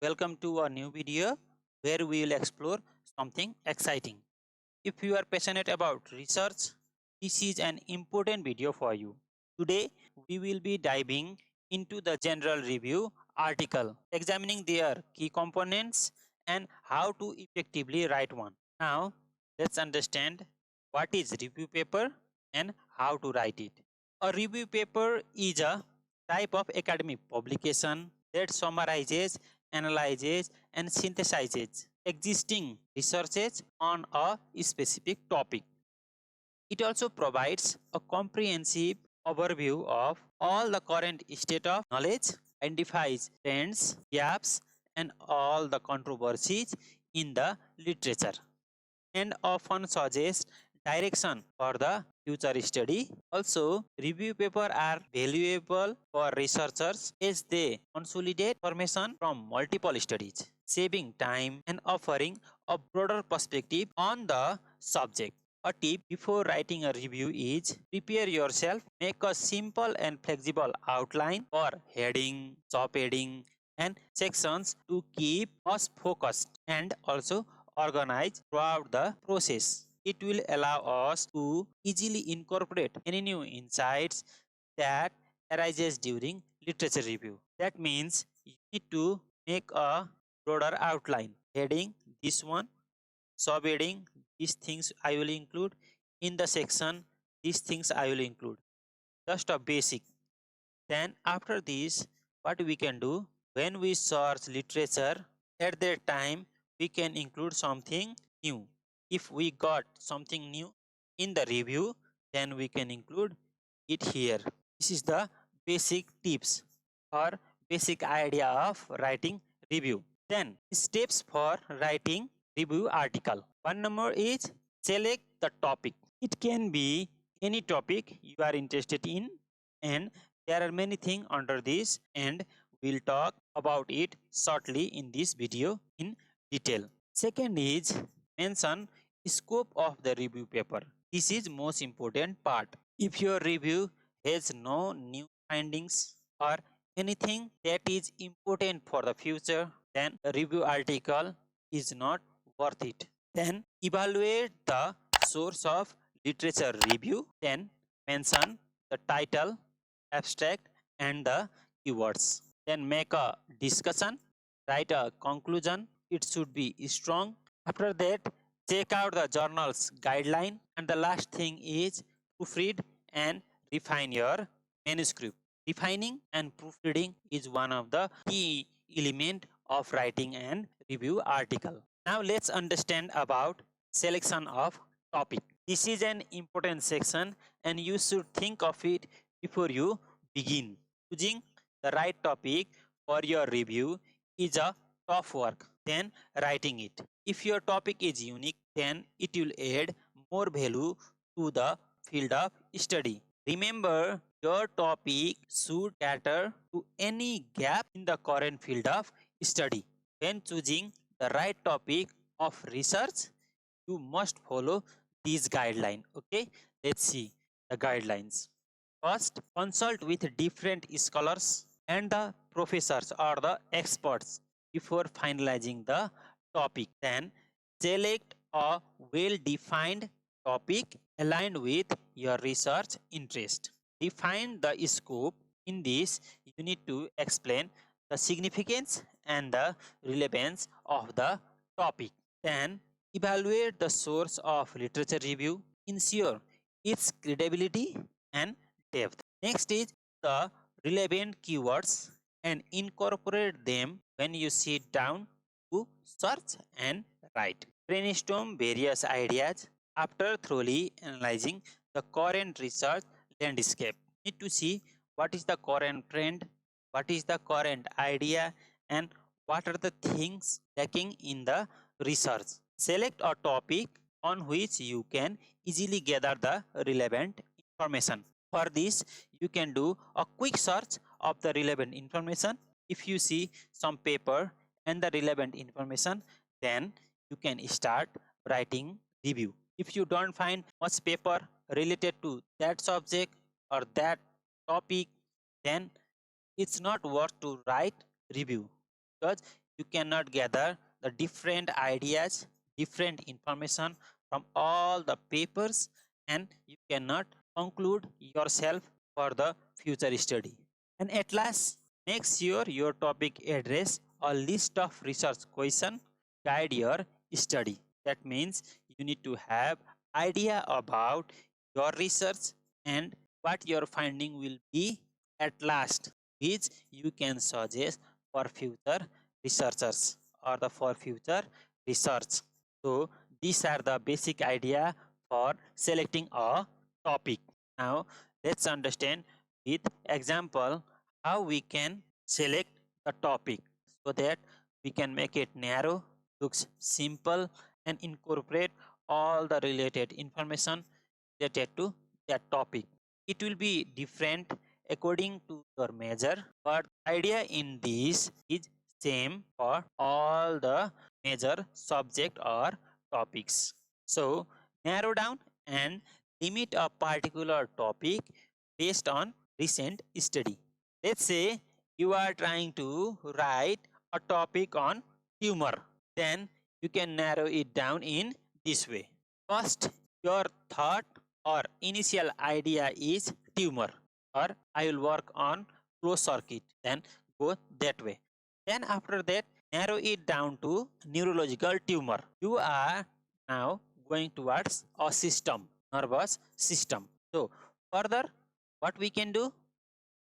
Welcome to a new video where we will explore something exciting. If you are passionate about research, this is an important video for you. Today, we will be diving into the general review article, examining their key components and how to effectively write one. Now, let's understand what is review paper and how to write it. A review paper is a type of academic publication that summarizes, analyzes, and synthesizes existing researches on a specific topic. It also provides a comprehensive overview of all the current state of knowledge, identifies trends, gaps, and all the controversies in the literature, and often suggests direction for the future study. Also, review papers are valuable for researchers as they consolidate information from multiple studies, saving time and offering a broader perspective on the subject. A tip before writing a review is prepare yourself, make a simple and flexible outline for heading, subheading, and sections to keep us focused and also organized throughout the process. It will allow us to easily incorporate any new insights that arises during literature review. That means you need to make a broader outline. Heading this one, subheading these things I will include, in the section these things I will include. Just a basic. Then after this, what we can do when we search literature, at that time we can include something new. If we got something new in the review, then we can include it here. This is the basic tips or basic idea of writing review. Then steps for writing review article. One number is select the topic. It can be any topic you are interested in, and there are many things under this, and we'll talk about it shortly in this video in detail. Second is mention scope of the review paper. This is most important part. If your review has no new findings or anything that is important for the future, then the review article is not worth it. Then evaluate the source of literature review. Then mention the title, abstract, and the keywords. Then make a discussion, write a conclusion. It should be strong. After that, check out the journal's guideline. And the last thing is proofread and refine your manuscript. Refining and proofreading is one of the key element of writing an review article. Now let's understand about selection of topic. This is an important section and you should think of it before you begin. Choosing the right topic for your review is a tough work than writing it. If your topic is unique, then it will add more value to the field of study. Remember, your topic should cater to any gap in the current field of study. When choosing the right topic of research, you must follow these guidelines. Okay, let's see the guidelines. First, consult with different scholars and the professors or the experts before finalizing the topic. Then, select a well defined topic aligned with your research interest. Define the scope. In this, you need to explain the significance and the relevance of the topic. Then, evaluate the source of literature review. Ensure its credibility and depth. Next is the relevant keywords and incorporate them when you sit down to search and write. Brainstorm various ideas after thoroughly analyzing the current research landscape. Need to see what is the current trend, what is the current idea, and what are the things lacking in the research. Select a topic on which you can easily gather the relevant information. For this, you can do a quick search of the relevant information. If you see some paper and the relevant information, then you can start writing review. If you don't find much paper related to that subject or that topic, then it's not worth to write review because you cannot gather the different ideas, different information from all the papers, and you cannot conclude yourself for the future study. And at last, make sure your topic address a list of research questions guide your study. That means you need to have idea about your research and what your finding will be at last, which you can suggest for future researchers or the for future research. So these are the basic idea for selecting a topic. Now let's understand with example how we can select the topic so that we can make it narrow, looks simple, and incorporate all the related information related to that topic. It will be different according to your major, but idea in this is same for all the major subject or topics. So narrow down and limit a particular topic based on recent study. Let's say you are trying to write a topic on humor. Then you can narrow it down in this way. First, your thought or initial idea is tumor, or I will work on closed circuit. Then go that way. Then after that, narrow it down to neurological tumor. You are now going towards a system, nervous system. So further, what we can do?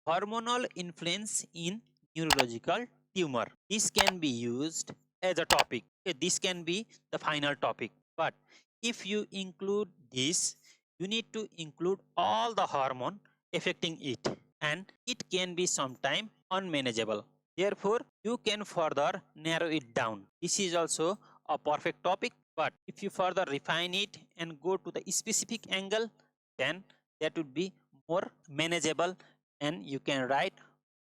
Hormonal influence in neurological tumor. This can be used as a topic. Okay, this can be the final topic. But if you include this, you need to include all the hormone affecting it, and it can be sometime unmanageable. Therefore, you can further narrow it down. This is also a perfect topic, but if you further refine it and go to the specific angle, then that would be more manageable and you can write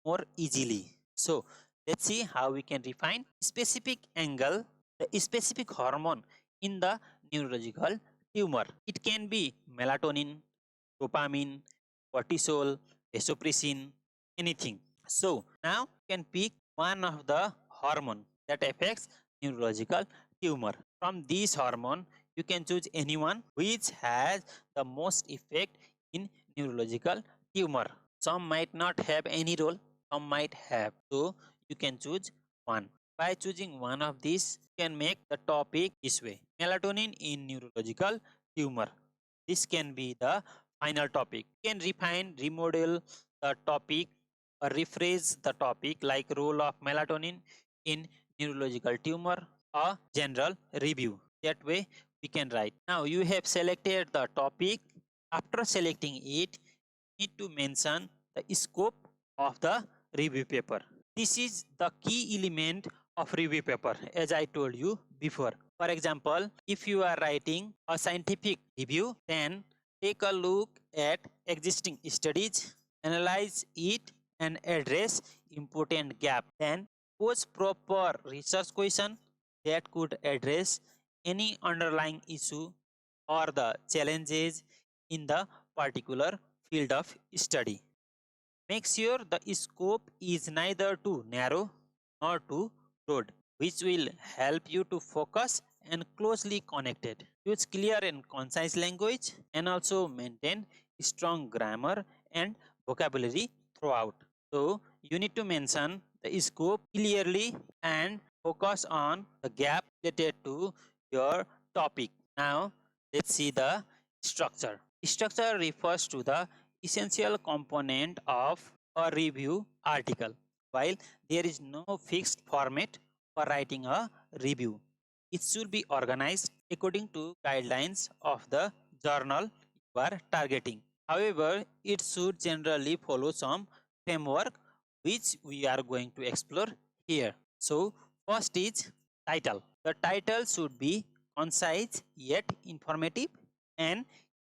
more easily. So let's see how we can refine specific angle, the specific hormone in the neurological tumor. It can be melatonin, dopamine, cortisol, vasopressin, anything. So now you can pick one of the hormone that affects neurological tumor. From these hormone, you can choose anyone which has the most effect in neurological tumor. Some might not have any role, some might have. So you can choose one. By choosing one of these, you can make the topic this way. Melatonin in neurological tumor. This can be the final topic. You can refine, remodel the topic or rephrase the topic like role of melatonin in neurological tumor or general review. That way we can write. Now you have selected the topic. After selecting it, need to mention the scope of the review paper. This is the key element of review paper as I told you before. For example, if you are writing a scientific review, then take a look at existing studies, analyze it and address important gap. Then pose proper research question that could address any underlying issue or the challenges in the particular field of study. Make sure the scope is neither too narrow nor too broad, which will help you to focus and closely connected. Use clear and concise language and also maintain strong grammar and vocabulary throughout. So you need to mention the scope clearly and focus on the gap related to your topic. Now let's see the structure. Structure refers to the essential component of a review article. While there is no fixed format for writing a review, it should be organized according to guidelines of the journal you are targeting. However, it should generally follow some framework which we are going to explore here. So, first is title. The title should be concise yet informative and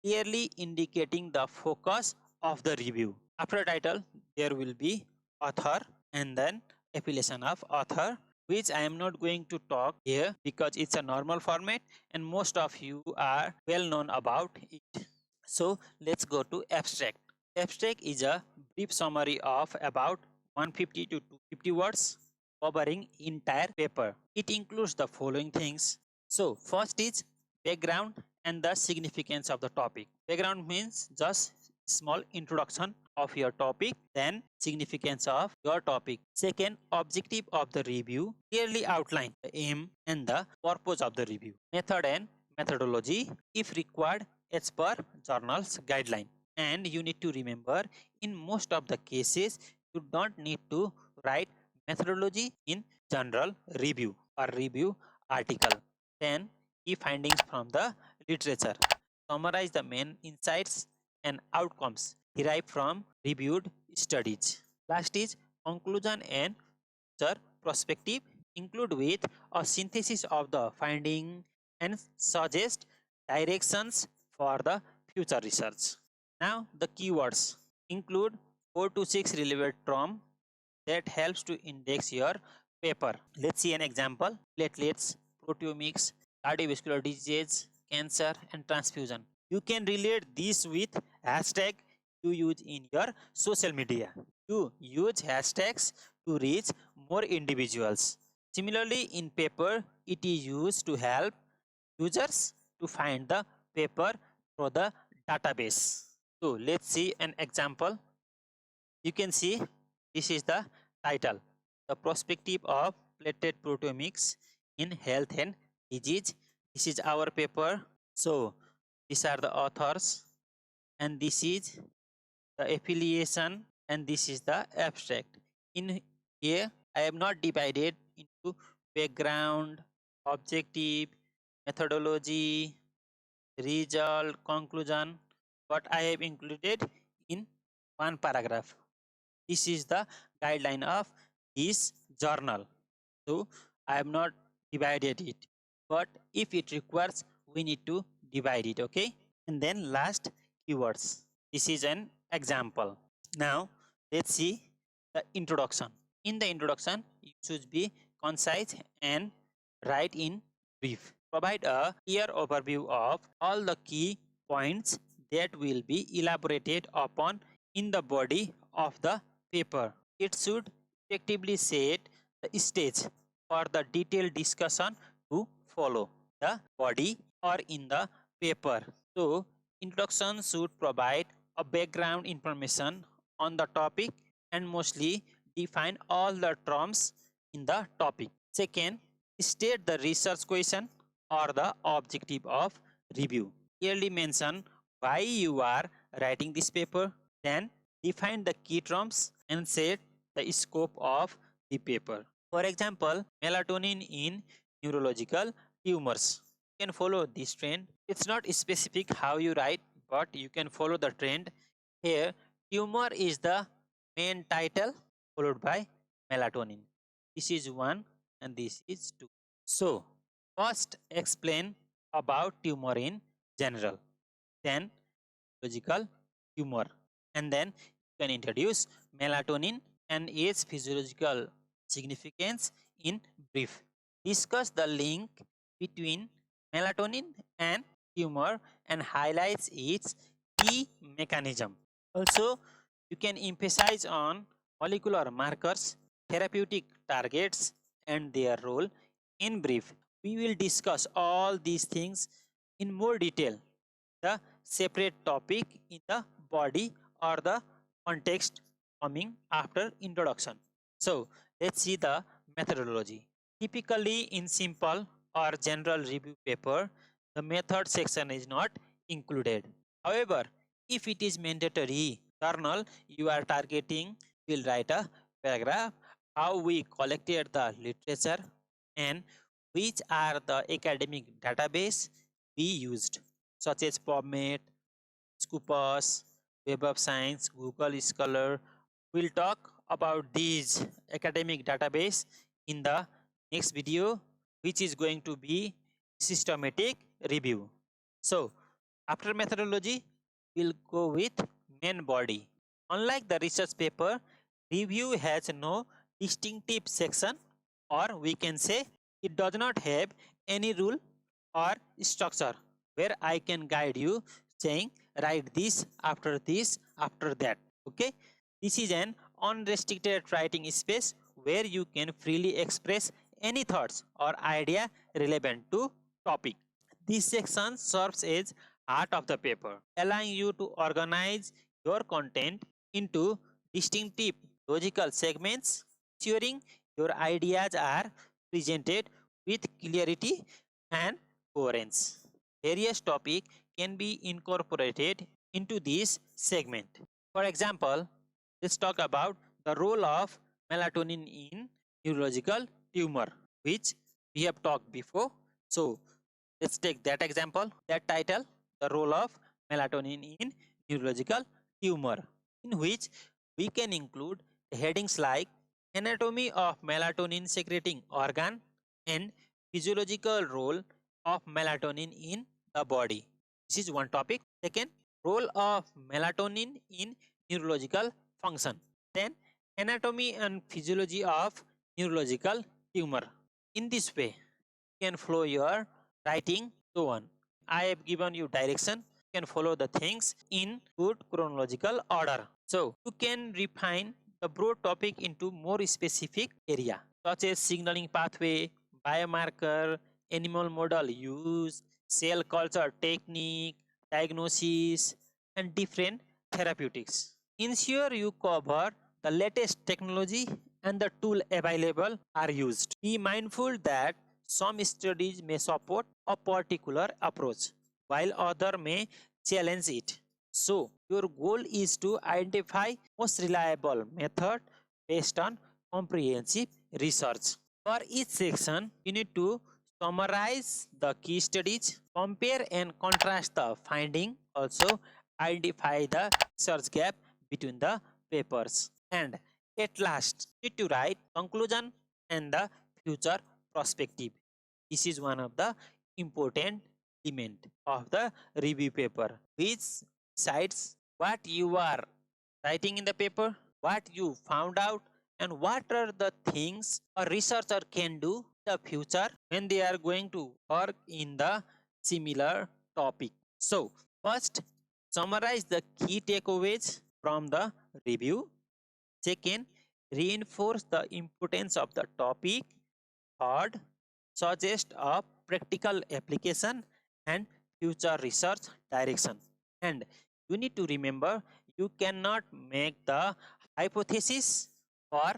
clearly indicating the focus of the review. After title, there will be author and then affiliation of author, which I am not going to talk here because it's a normal format and most of you are well known about it. So let's go to abstract. Abstract is a brief summary of about 150 to 250 words covering entire paper. It includes the following things. So first is background and the significance of the topic. Background means just small introduction of your topic, then significance of your topic. Second, objective of the review. Clearly outline the aim and the purpose of the review. Method and methodology, if required as per journal's guideline. And you need to remember, in most of the cases, you don't need to write methodology in general review or review article. Then, key findings from the literature. Summarize the main insights and outcomes derived from reviewed studies. Last is conclusion and future perspective. Include with a synthesis of the finding and suggest directions for the future research. Now the keywords include 4 to 6 relevant terms that helps to index your paper. Let's see an example. Platelets, proteomics, cardiovascular disease, cancer and transfusion. You can relate this with hashtag you use in your social media. You use hashtags to reach more individuals. Similarly, in paper, it is used to help users to find the paper through the database. So let's see an example. You can see this is the title, the perspective of platelet proteomics in health and disease. This is our paper. So these are the authors, and this is the affiliation, and this is the abstract. In here, I have not divided into background, objective, methodology, result, conclusion, but I have included in one paragraph. This is the guideline of this journal. So I have not divided it, but if it requires, we need to divide it. Okay. And then last, keywords. This is an example. Now let's see the introduction. In the introduction, you should be concise and write in brief. Provide a clear overview of all the key points that will be elaborated upon in the body of the paper. It should effectively set the stage for the detailed discussion to follow the body or in the paper. So, introduction should provide a background information on the topic and mostly define all the terms in the topic. Second, state the research question or the objective of review. Clearly mention why you are writing this paper. Then define the key terms and set the scope of the paper. For example, melatonin in neurological tumors. You can follow this trend. It's not specific how you write, but you can follow the trend. Here, tumor is the main title followed by melatonin. This is 1 and this is 2. So, first explain about tumor in general, then physiological tumor, and then you can introduce melatonin and its physiological significance in brief. Discuss the link between melatonin and tumor and highlights its key mechanism. Also, you can emphasize on molecular markers, therapeutic targets, and their role in brief. We will discuss all these things in more detail, the separate topic in the body or the context coming after introduction. So let's see the methodology. Typically in simple or general review paper, the method section is not included. However, if it is mandatory journal you are targeting, will write a paragraph how we collected the literature and which are the academic database we used, such as PubMed, Scopus, Web of Science, Google Scholar. We'll talk about these academic database in the next video, which is going to be systematic review. So after methodology, we'll go with main body. Unlike the research paper, review has no distinctive section, or we can say it does not have any rule or structure where I can guide you saying write this after that. Okay, this is an unrestricted writing space where you can freely express any thoughts or idea relevant to topic. This section serves as heart of the paper, allowing you to organize your content into distinctive logical segments, ensuring your ideas are presented with clarity and coherence. Various topics can be incorporated into this segment. For example, let's talk about the role of melatonin in neurological tumor, which we have talked before. So let's take that example, that title, the role of melatonin in neurological tumor, in which we can include headings like anatomy of melatonin secreting organ and physiological role of melatonin in the body. This is one topic. Second, role of melatonin in neurological function. Then, anatomy and physiology of neurological tumor. In this way, you can flow your writing so on. I have given you direction. You can follow the things in good chronological order. So you can refine the broad topic into more specific area such as signaling pathway, biomarker, animal model use, cell culture technique, diagnosis, and different therapeutics. Ensure you cover the latest technology and the tool available are used. Be mindful that some studies may support a particular approach, while others may challenge it. So, your goal is to identify most reliable method based on comprehensive research. For each section, you need to summarize the key studies, compare and contrast the finding, also identify the research gap between the papers. And at last, you need to write conclusion and the future perspective. This is one of the important element of the review paper, which cites what you are writing in the paper, what you found out, and what are the things a researcher can do in the future when they are going to work in the similar topic. So, first, summarize the key takeaways from the review. Second, reinforce the importance of the topic. Third, suggest a practical application and future research direction. And you need to remember, you cannot make the hypothesis for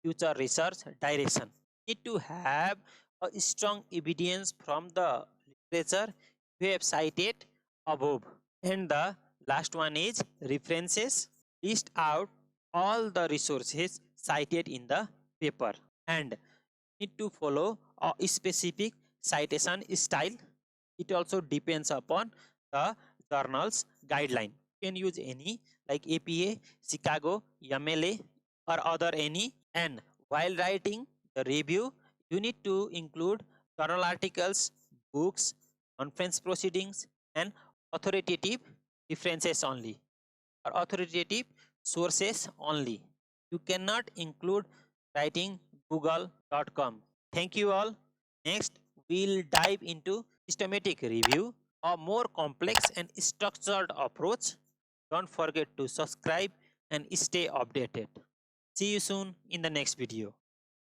future research direction. You need to have a strong evidence from the literature you have cited above. And the last one is references. List out all the resources cited in the paper and need to follow a specific citation style. It also depends upon the journal's guideline. You can use any like APA, Chicago, MLA or other any. And while writing the review, you need to include journal articles, books, conference proceedings and authoritative references only or authoritative sources only. You cannot include writing google.com. Thank you all. Next, we'll dive into systematic review, a more complex and structured approach. Don't forget to subscribe and stay updated. See you soon in the next video.